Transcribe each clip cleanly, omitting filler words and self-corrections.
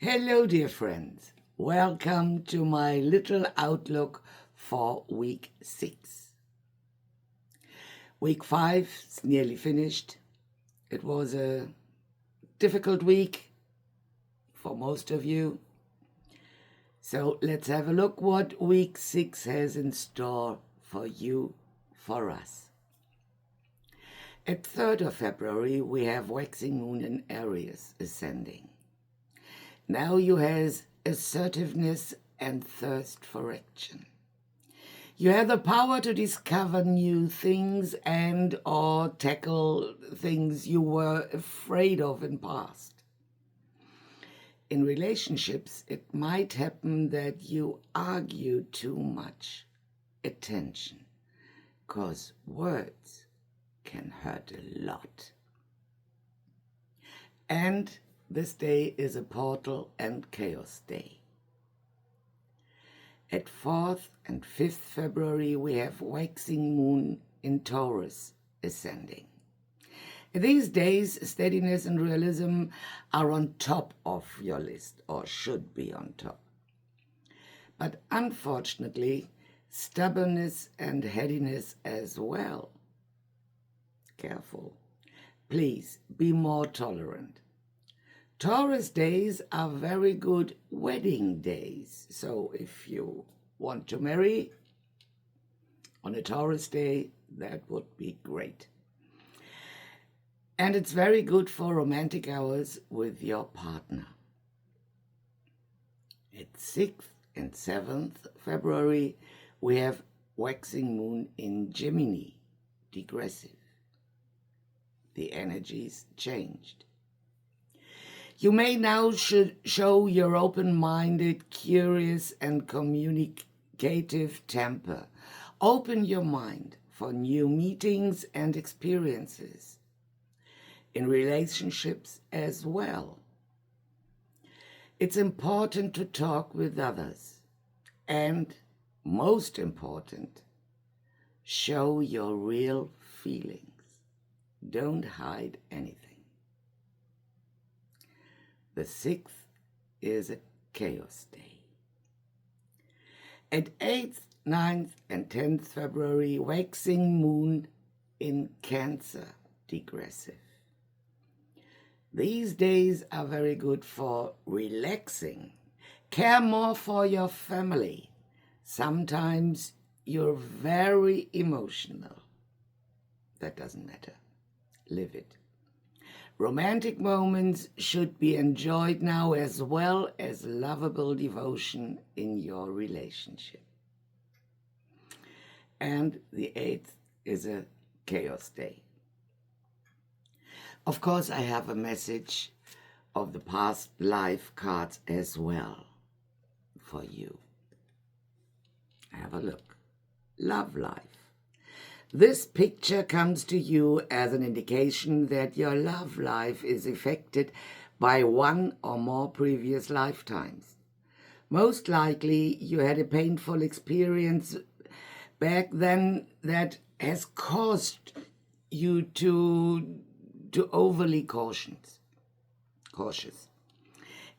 Hello, dear friends. Welcome to my little outlook for week 6. Week 5 is nearly finished. It was a difficult week for most of you. So let's have a look what week 6 has in store for you, for us. At 3rd of February, we have waxing moon in Aries ascending. Now you has assertiveness and thirst for action. You have the power to discover new things and or tackle things you were afraid of in past. In relationships, it might happen that you argue too much. Attention, 'cause words can hurt a lot. And this day is a portal and chaos day. At 4th and 5th February, we have waxing moon in Taurus ascending. These days, steadiness and realism are on top of your list, or should be on top. But unfortunately, stubbornness and headiness as well. Careful. Please be more tolerant. Taurus days are very good wedding days. So if you want to marry on a Taurus day, that would be great. And it's very good for romantic hours with your partner. At 6th and 7th February, we have waxing moon in Gemini, degressive. The energies changed. You may now show your open-minded, curious, and communicative temper. Open your mind for new meetings and experiences. In relationships as well. It's important to talk with others. And, most important, show your real feelings. Don't hide anything. The 6th is a chaos day. At 8th, 9th, and 10th February, waxing moon in Cancer, degressive. These days are very good for relaxing. Care more for your family. Sometimes you're very emotional. That doesn't matter. Live it. Romantic moments should be enjoyed now as well as lovable devotion in your relationship. And the 8th is a chaos day. Of course, I have a message of the past life cards as well for you. Have a look. Love life. This picture comes to you as an indication that your love life is affected by one or more previous lifetimes. Most likely you had a painful experience back then that has caused you to overly cautious.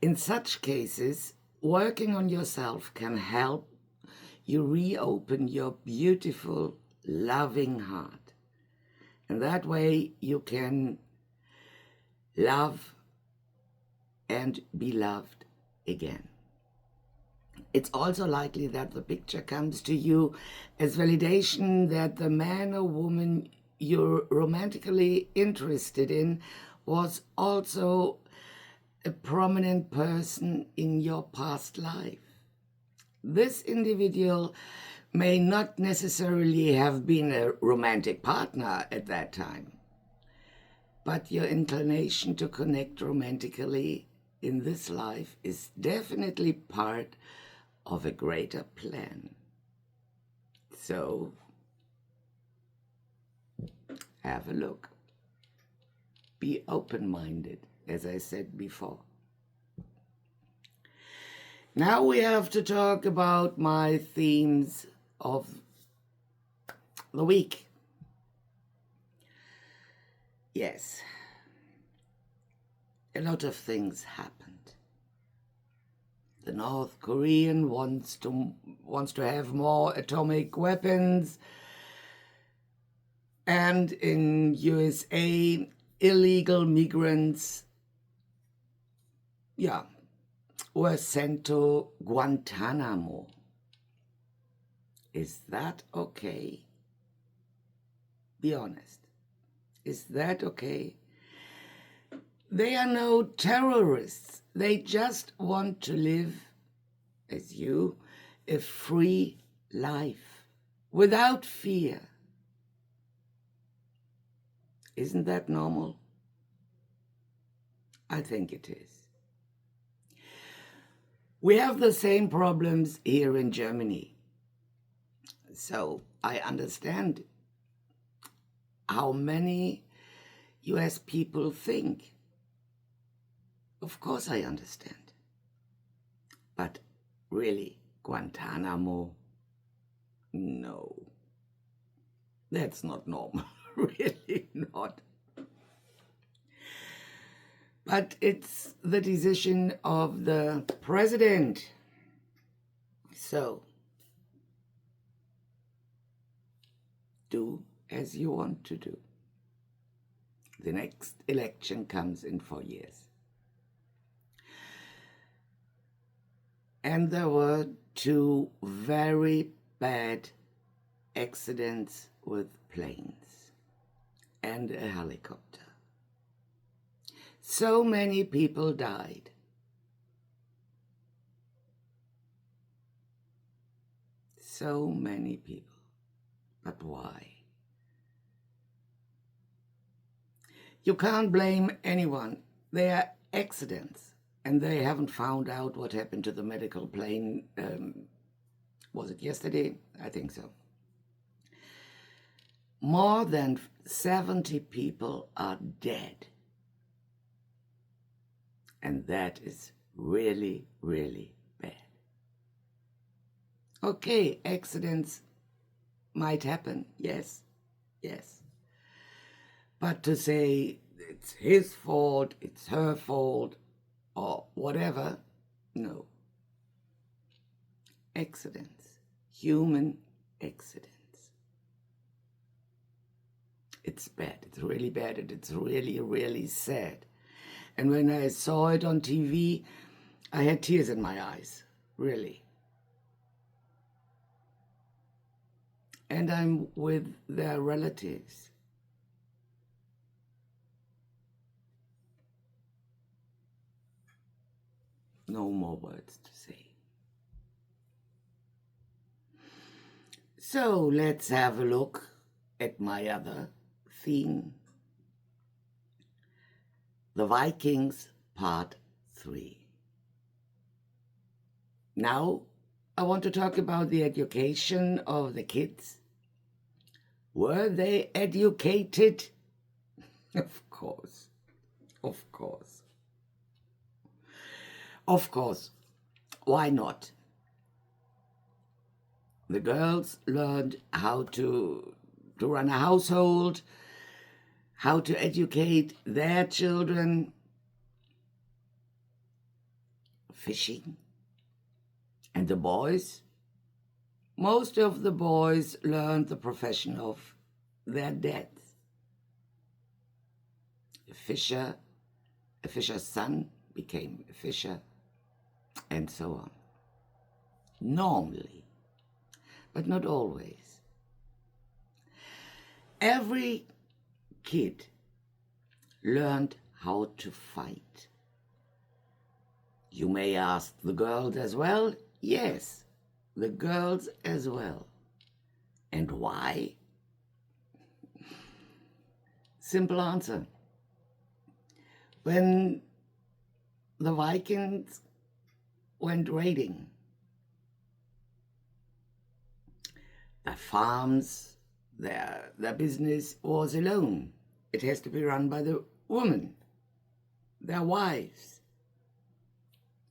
In such cases, working on yourself can help you reopen your beautiful, loving heart. And that way you can love and be loved again. It's also likely that the picture comes to you as validation that the man or woman you're romantically interested in was also a prominent person in your past life. This individual may not necessarily have been a romantic partner at that time, but your inclination to connect romantically in this life is definitely part of a greater plan. So, have a look. Be open-minded, as I said before. Now we have to talk about my themes of the week. Yes, a lot of things happened. The North Korean wants to have more atomic weapons. And in USA, illegal migrants, were sent to Guantanamo. Is that okay? Be honest. Is that okay? They are no terrorists. They just want to live, as you, a free life without fear. Isn't that normal? I think it is. We have the same problems here in Germany. So I understand how many US people think. Of course I understand. But really, Guantanamo? No. That's not normal. Really not. But it's the decision of the president. So, do as you want to do. The next election comes in 4 years. And there were 2 very bad accidents with planes and a helicopter. So many people died. So many people. But why? You can't blame anyone. They are accidents, and they haven't found out what happened to the medical plane. Was it yesterday? I think so. More than 70 people are dead. And that is really, really bad. Okay, accidents might happen, yes. But to say it's his fault, it's her fault, or whatever, no. Accidents, human accidents. It's bad, it's really bad, and it's really, really sad. And when I saw it on TV, I had tears in my eyes, really. And I'm with their relatives. No more words to say. So let's have a look at my other theme. The Vikings, Part 3. Now, I want to talk about the education of the kids. Were they educated? Of course. Why not? The girls learned how to run a household, how to educate their children, fishing. And the boys? Most of the boys learned the profession of their dads. A fisher's son became a fisher, and so on. Normally, but not always. Every kid learned how to fight. You may ask, the girls as well? Yes, the girls as well. And why? Simple answer. When the Vikings went raiding, their farms, their business was alone. It has to be run by the women, their wives,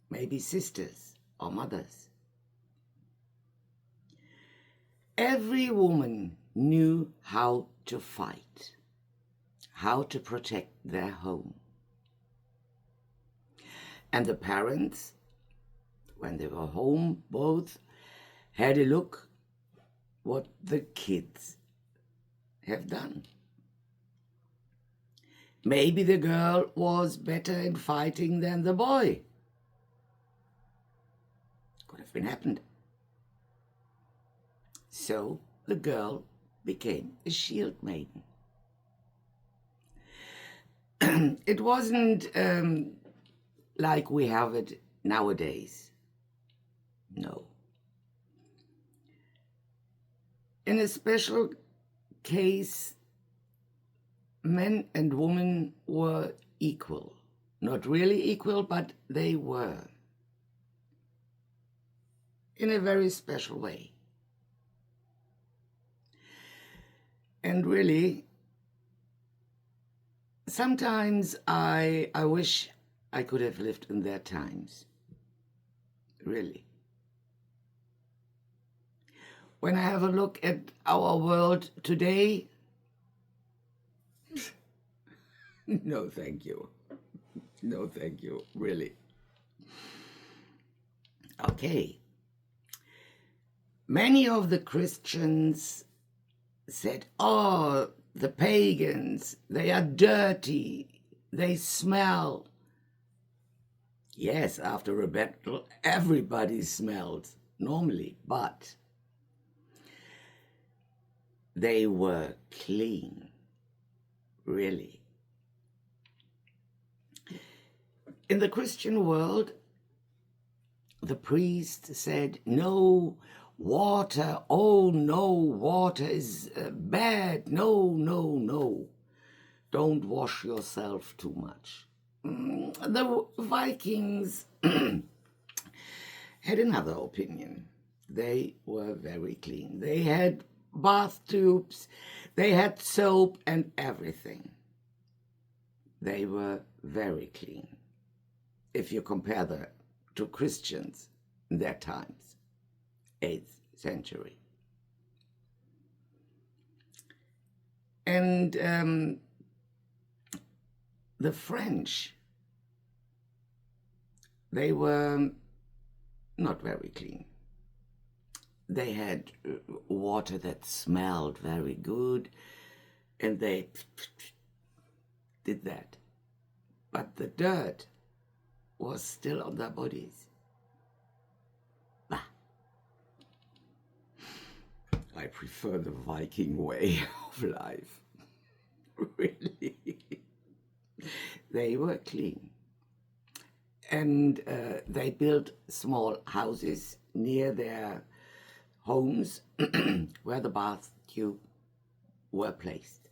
maybe sisters or mothers. Every woman knew how to fight, how to protect their home. And the parents when they were home, both had a look what the kids have done. Maybe the girl was better in fighting than the boy. Could have been happened. So the girl became a shield maiden. It wasn't like we have it nowadays. No. In a special case, men and women were equal. Not really equal, but they were. In a very special way. And really, sometimes I wish I could have lived in their times. Really. When I have a look at our world today, no thank you. No thank you, really. Okay. Many of the Christians said, oh, the pagans, they are dirty, they smell. Yes, after a battle, everybody smells normally, but they were clean, really. In the Christian world, the priest said, no water, oh no, water is bad, no. Don't wash yourself too much. The Vikings had another opinion. They were very clean. They had bath tubes, they had soap and everything. They were very clean. If you compare that to Christians in their times, 8th century. And the French, they were not very clean. They had water that smelled very good, and they did that. But the dirt was still on their bodies. Bah. I prefer the Viking way of life. Really. They were clean. And they built small houses near their homes where the bath tube were placed.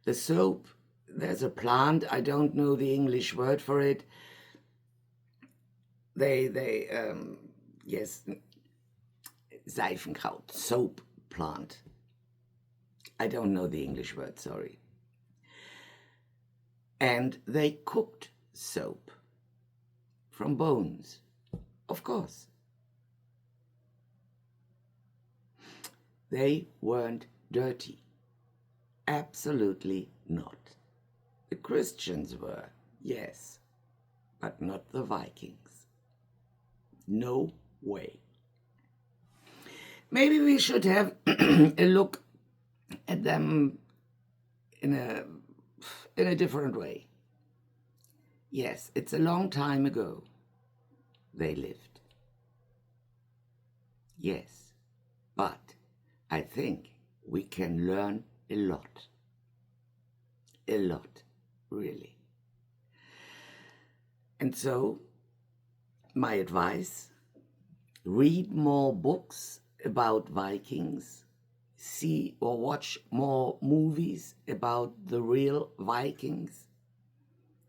The soap, there's a plant, I don't know the English word for it. Yes, Seifenkraut, soap plant. I don't know the English word, sorry. And they cooked soap from bones, of course. They weren't dirty. Absolutely not. The Christians were, yes, but not the Vikings. No way. Maybe we should have a look at them in a different way. Yes, it's a long time ago they lived. Yes, but I think we can learn a lot. A lot, really. And so, my advice, read more books about Vikings, see or watch more movies about the real Vikings.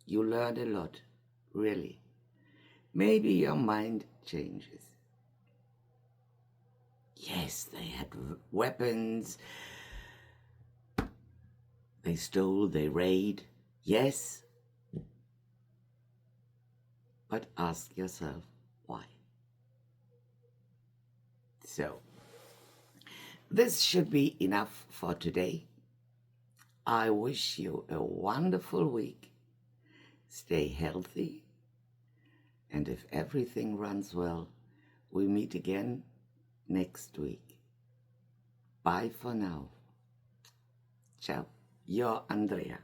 You learn a lot, really. Maybe your mind changes. Yes, they had weapons. They stole, they raid. Yes. But ask yourself, why? So, this should be enough for today. I wish you a wonderful week. Stay healthy. And if everything runs well, we meet again next week. Bye for now. Ciao. Your Andrea.